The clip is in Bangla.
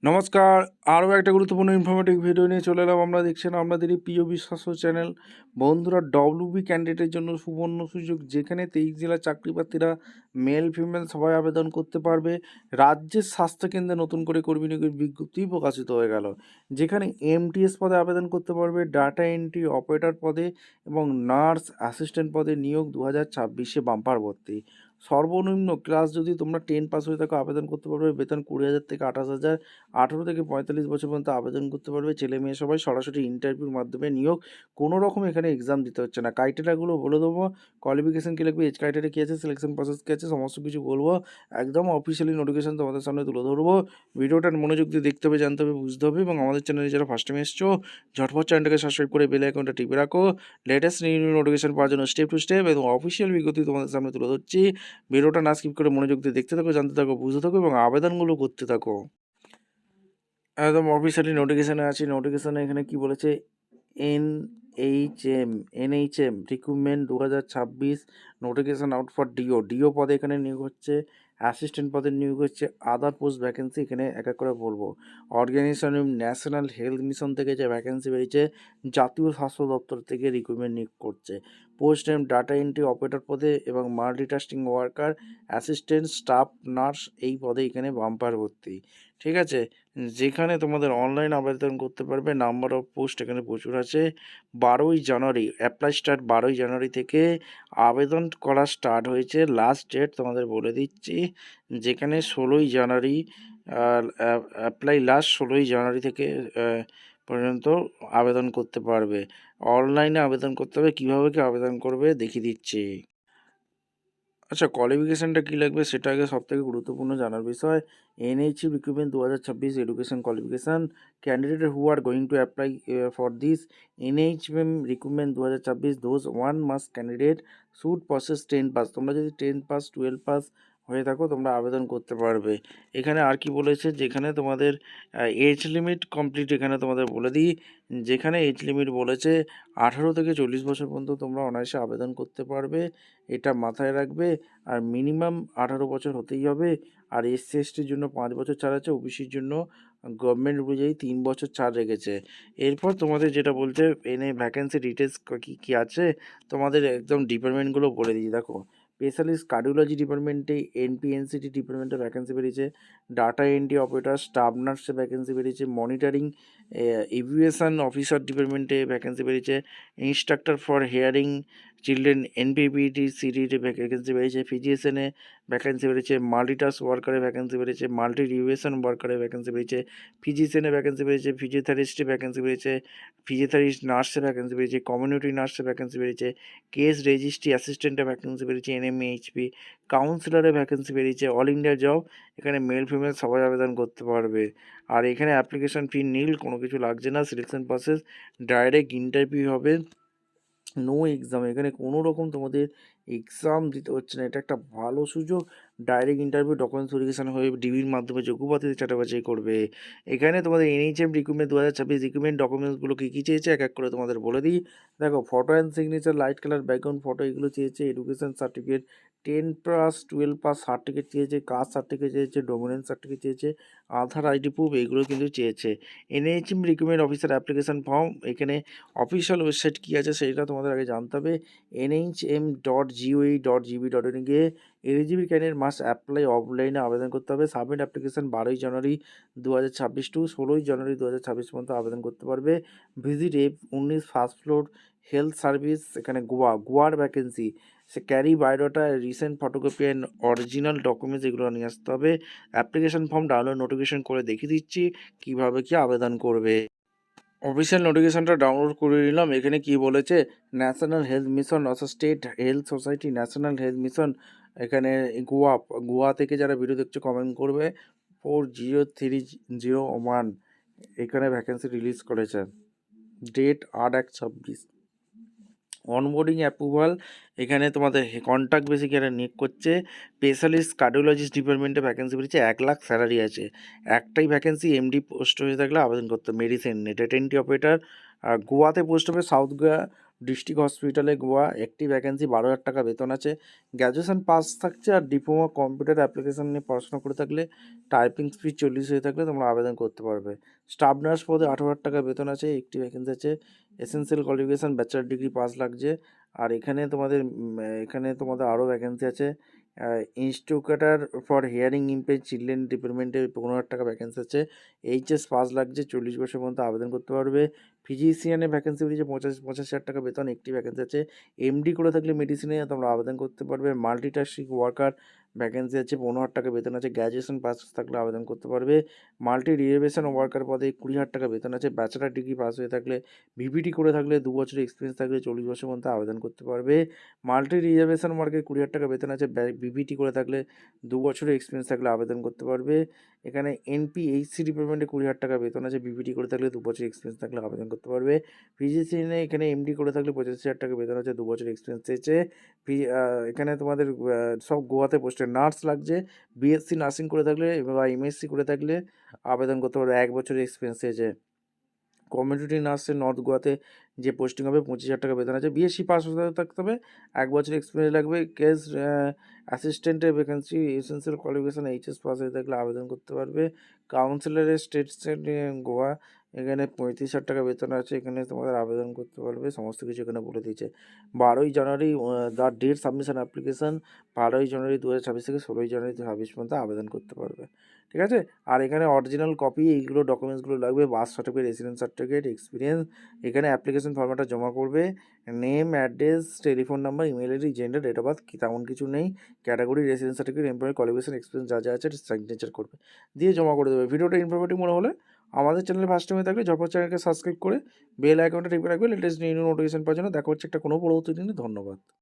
নমস্কার। আরও একটা গুরুত্বপূর্ণ ইনফরমেটিভ ভিডিও নিয়ে চলে এলাম। আমরা দেখছেন আপনাদেরই প্রিয় বিশ্বাস্য চ্যানেল। বন্ধুরা, ডব্লিউবি ক্যান্ডিডেটের জন্য সুবর্ণ সুযোগ, যেখানে 23 জেলার চাকরি প্রার্থীরা মেল ফিমেল সবাই আবেদন করতে পারবে। রাজ্যের স্বাস্থ্যকেন্দ্রে নতুন করে কর্মী নিয়োগের বিজ্ঞপ্তি প্রকাশিত হয়ে গেল, যেখানে এমটিএস পদে আবেদন করতে পারবে, ডাটা এন্ট্রি অপারেটর পদে এবং নার্স অ্যাসিস্ট্যান্ট পদে নিয়োগ 2026-এ বাম্পার ভর্তি। সর্বনিম্ন ক্লাস যদি তোমরা 10 পাস হয়ে থাকো আবেদন করতে পারবে। বেতন 20,000 থেকে 28,000। 18 থেকে 45 বছর পর্যন্ত আবেদন করতে পারবে। ছেলে মেয়ে সবাই সরাসরি ইন্টারভিউর মাধ্যমে নিয়োগ। কোনো রকম এখানে এক্সাম দিতে হচ্ছে না। ক্রাইটেরিয়াগুলো বলে দেবো। কোয়ালিফিকেশন কী লাগবে, এজ ক্রাইটেরিয়া কী আছে, সিলেকশন প্রসেস কী আছে, সমস্ত কিছু বলবো। একদম অফিসিয়ালি নোটিফিকেশন তোমাদের সামনে তুলে ধরবো। ভিডিওটা মনোযোগ দিয়ে দেখতে হবে, জানতে হবে, বুঝতে হবে। এবং আমাদের চ্যানেলে যারা ফার্স্ট টাইম এসছো, ঝটপট চ্যানেলটাকে সাবস্ক্রাইব করে বেল আইকনটা টিপে রাখো। লেটেস্ট নিউ নোটিফিকেশন পাওয়ার জন্য স্টেপ টু স্টেপ এবং অফিসিয়াল বিজ্ঞপ্তি তোমাদের সামনে তুলে ধরছি। ভিডিওটা না স্কিপ করে মনোযোগ দিয়ে দেখতে থাকো, জানতে থাকো, বুঝতে থাকো এবং আবেদনগুলো করতে থাকো। একদম অফিসিয়ালি নোটিফিকেশানে আছি। নোটিফিকেশানে এখানে কি বলেছে, NHM recruitment 2026 notification out for DEO পদে এখানে নিয়োগ হচ্ছে, অ্যাসিস্ট্যান্ট পদে নিয়োগ হচ্ছে, আদার পোস্ট ভ্যাকেন্সি এখানে এক এক করে বলবো। অর্গানাইজেশন ন্যাশনাল হেলথ মিশন থেকে যে ভ্যাকেন্সি বেরিয়েছে, জাতীয় স্বাস্থ্য দপ্তর থেকে রিক্রুটমেন্ট নিয়োগ করছে। Post name data entry operator পদে এবং multitasking worker, assistant, staff nurse এই পদে এখানে বাম্পার ভর্তি। ঠিক আছে, যেখানে তোমাদের অনলাইন আবেদন করতে পারবে। নাম্বার অফ পোস্ট এখানে প্রচুর আছে। 12ই জানুয়ারি অ্যাপ্লাই স্টার্ট, 12ই জানুয়ারি থেকে আবেদন করা স্টার্ট হয়েছে। লাস্ট ডেট তোমাদের বলে দিচ্ছি, যেখানে 16ই জানুয়ারি অ্যাপ্লাই লাস্ট 16ই জানুয়ারি থেকে পর্যন্ত আবেদন করতে পারবে। অনলাইনে আবেদন করতে হবে। কীভাবে কি আবেদন করবে দেখিয়ে দিচ্ছি। আচ্ছা, কোয়ালিফিকেশানটা কী লাগবে সেটা আগে সবথেকে গুরুত্বপূর্ণ জানার বিষয়। NHM recruitment 2026 education qualification candidate who are going to apply for this NHM recruitment 2026 those one must candidate should process 10 pass. তোমরা যদি 10 পাস 12 পাস হয়ে থাকো তোমরা আবেদন করতে পারবে। এখানে আর কি বলেছে, যেখানে তোমাদের এজ লিমিট কমপ্লিট এখানে তোমাদের বলে দিই। যেখানে এজ লিমিট বলেছে 18 থেকে 40 বছর পর্যন্ত তোমরা অনায়াসে আবেদন করতে পারবে, এটা মাথায় রাখবে। আর মিনিমাম 18 বছর হতেই হবে। আর এসসি এসটির জন্য 5 বছর ছাড় আছে, ওবিসির জন্য গভর্নমেন্ট অনুযায়ী 3 বছর ছাড় রেখেছে। এরপর তোমাদের যেটা বলছে এনে ভ্যাকেন্সি ডিটেলস কী কী আছে তোমাদের একদম ডিপার্টমেন্টগুলো বলে দিই। দেখো, স্পেশালিস্ট কার্ডিওলজি ডিপার্টমেন্টে এনপিএনসিটি ডিপার্টমেন্টে ভ্যাকেন্সি বেরিয়েছে। ডাটা এন্ট্রি অপারেটর স্টাফ নার্সে ভ্যাকেন্সি বেরিয়েছে। মনিটরিং ইভ্যালুয়েশন অফিসার ডিপার্টমেন্টে ভ্যাকেন্সি বেরিয়েছে। ইনস্ট্রাক্টর ফর হিয়ারিং চিলড্রেন এনপিপিটি সিটিতে ভ্যাকেন্সি বেরিয়েছে। ফিজিশিয়ানে ভ্যাকেন্সি বেরিয়েছে। মাল্টিটাস্ক ওয়ার্কারে ভ্যাকেন্সি বেরিয়েছে। মাল্টি রিভিউয়েশন ওয়ার্কারে ভ্যাকেন্সি বেরিয়েছে। ফিজিশিয়ানে ভ্যাকেন্সি বেরিয়েছে। ফিজিওথেরাপিস্টে ভ্যাকেন্সি বেরিয়েছে। ফিজিওথেরাপিস্ট নার্সে ভ্যাকেন্সি বেরিয়েছে। কমিউনিটি নার্সে ভ্যাকেন্সি বেরিয়েছে। কেস রেজিস্ট্রি অ্যাসিস্ট্যান্টে ভ্যাকেন্সি বেরিয়েছে। এনএমএইচপি কাউন্সিলরে ভ্যাকেন্সি বেরিয়েছে। অল ইন্ডিয়া জব, এখানে মেল ফিমেল সবাই আবেদন করতে পারবে। আর এখানে অ্যাপ্লিকেশন ফি নীল, কোনো কিছু লাগছে না। সিলেকশন প্রসেস ডাইরেক্ট ইন্টারভিউ হবে, নো এক্সাম। এখানে কোনো রকম তোমাদের এক্সাম দিতে হচ্ছে না। এটা একটা ভালো সুযোগ। ডাইরেক্ট ইন্টারভিউ, ডকুমেন্টস ভেরিফিকেশন হয়ে ডিবির মাধ্যমে যোগ্য প্রার্থীদের ছাঁটাই করবে। এখানে তোমাদের এনএইচএম রিক্রুটমেন্ট 2026 রিক্রুটমেন্ট ডকুমেন্টসগুলো কী কী চেয়েছে এক এক করে তোমাদের বলে দিই। দেখো, photo and signature, light colour background photo এগুলো চেয়েছে। Education certificate 10 pass 12 pass certificate চেয়েছে। কাস্ট সার্টিফিকেট চেয়েছে। ডমিনেন্স সার্টিফিকেট চেয়েছে। আধার আইডি প্রুফ এগুলো কিন্তু চেয়েছে। NHM recruitment officer application form, এখানে অফিসিয়াল ওয়েবসাইট কী আছে সেটা তোমাদের আগে জানতে হবে। nhm.gov.gb.in গিয়ে এলিজিবল ক্যান্ডিডেট মাস্ট অ্যাপ্লাই অফলাইনে আবেদন করতে হবে। সাবমিট অ্যাপ্লিকেশন 12ই জানুয়ারি 2026 টু 16ই জানুয়ারি 2026 পর্যন্ত আবেদন করতে পারবে। Visit F19 first floor health service, এখানে গোয়ার vacancy. Say carry biodata, recent photocopy and original documents এগুলো নিয়ে আসতে হবে। অ্যাপ্লিকেশন ফর্ম ডাউনলোড নোটিফিকেশন করে দেখিয়ে দিচ্ছি কীভাবে কি আবেদন করবে। অফিসিয়াল নোটিফিকেশনটা ডাউনলোড করে নিলাম। এখানে কি বলেছে, ন্যাশনাল হেলথ মিশন অর্থাৎ state health society national health mission, এখানে গোয়া থেকে যারা ভিডিও দেখছে কমেন্ট করবে। 40301 এখানে ভ্যাকেন্সি রিলিজ করেছে। ডেট 8/1/26। অনবোর্ডিং অ্যাপ্রুভাল, এখানে তোমাদের কন্ট্যাক্ট বেসিকে এরা নিয়োগ করছে। স্পেশালিস্ট কার্ডিওলজিস্ট ডিপার্টমেন্টে ভ্যাকেন্সি বেরিয়েছে। 1 লাখ স্যালারি আছে। একটাই ভ্যাকেন্সি, এমডি পোস্ট হয়ে থাকলে আবেদন করতে। মেডিসিন ডেটা এন্ট্রি অপারেটর গোয়াতে পোস্ট হবে। সাউথ গোয়া ডিস্ট্রিক্ট হসপিটালে গোয়া, একটি ভ্যাকেন্সি, 12,000 টাকা বেতন আছে। গ্র্যাজুয়েশন পাস থাকছে আর ডিপ্লোমা কম্পিউটার অ্যাপ্লিকেশন নিয়ে পড়াশোনা করে থাকলে, টাইপিং স্পিড 40 হয়ে থাকলে তোমরা আবেদন করতে পারবে। স্টাফ নার্স পদে 18,000 টাকা বেতন আছে, একটি ভ্যাকেন্সি আছে। Essential qualification bachelor degree pass লাগছে। আর এখানে তোমাদের আরও ভ্যাকেন্সি আছে। ইনস্টিটিউটার ফর হিয়ারিং ইম্পেয়ার্ড চিলড্রেন ডিপার্টমেন্টে 15,000 টাকা ভ্যাকেন্সি আছে। এইচএস পাস লাগছে, 40 বছর পর্যন্ত আবেদন করতে পারবে। ফিজিশিয়ানে ভ্যাকেন্সি বেরিয়েছে, 85,000 টাকা বেতন, একটি ভ্যাকেন্সি আছে। এমডি করে থাকলে মেডিসিনে তোমরা আবেদন করতে পারবে। মাল্টিটাস্কিং ওয়ার্কার ভ্যাকেন্সি আছে, 15,000 টাকা বেতন আছে, গ্র্যাজুয়েশন পাস থাকলে আবেদন করতে পারবে। মাল্টি রিজার্ভেশন ওয়ার্কার পদে 20,000 টাকা বেতন আছে, ব্যাচেলার ডিগ্রি পাস হয়ে থাকলে, ভিপিটি করে থাকলে, 2 বছরের এক্সপিরিয়েন্স থাকলে 40 বছর পর্যন্ত আবেদন করতে পারবে। মাল্টি রিজার্ভেশন ওয়ার্কে 20,000 টাকা বেতন আছে, ভিপিটি করে থাকলে 2 বছরের এক্সপিরিয়েন্স থাকলে আবেদন করতে পারবে। এখানে এনপিএইচসি ডিপার্টমেন্টে 20,000 টাকা বেতন আছে, বিপিটি করে থাকলে 2 বছর এক্সপিরিয়েন্স থাকলে আবেদন করতে পারবে। ফিজিশিয়ানে এখানে এমডি করে থাকলে 85,000 টাকা বেতন আছে, 2 বছর এক্সপিরিয়েন্স চেয়েছে। এখানে তোমাদের সব গোয়াতে পোস্টে নার্স লাগছে, বিএসসি নার্সিং করে থাকলে বা এমএসসি করে থাকলে আবেদন করতে পারবে, 1 বছরের এক্সপিরিয়েন্স চেয়েছে। কমিউনিটি নার্সের নর্থ গোয়াতে যে পোস্টিং হবে 25,000 টাকা বেতন আছে, বিএসসি পাস হতে থাকতে হবে, 1 বছর এক্সপিরিয়েন্স লাগবে। কেস অ্যাসিস্ট্যান্টের vacancy, essential qualification HS pass হয়ে থাকলে আবেদন করতে পারবে। কাউন্সিলরের স্টেট গোয়া, এখানে 35,000 টাকা বেতন আছে, এখানে তোমাদের আবেদন করতে পারবে, সমস্ত কিছু এখানে বলে দিয়েছে। 12ই জানুয়ারি দ্য ডেট সাবমিশন অ্যাপ্লিকেশান, 12ই জানুয়ারি 2026 থেকে 16ই জানুয়ারি 2026 পর্যন্ত আবেদন করতে পারবে। ঠিক আছে। আর এখানে অরিজিনাল কপি এইগুলো ডকুমেন্টসগুলো লাগবে, birth certificate, residence certificate, experience. এখানে অ্যাপ্লিকেশন ফর্মেটটা জমা করবে, name, address, telephone number, email ID, gender, date of birth তেমন কিছু নেই, ক্যাটাগরি, রেসিডেন্স সার্টিফিকেট, এমপ্লয়ের কোয়ালিফিকেশন, এক্সপিরিয়েন্স যা যা আছে সিগনেচার করবে, দিয়ে জমা করে দেবে। ভিডিওটা ইনফরমেটিভ মনে হলে আমাদের চ্যানেলে ফার্স্ট টাইমে থাকলে ঝটপট চ্যানেলকে সাবস্ক্রাইব করে বেল আইকনটা টিপে রাখবে লেটেস্ট নিউ নোটিফিকেশন পাওয়ার জন্য। দেখা হচ্ছে একটা কোনো পরবর্তী দিনে। ধন্যবাদ।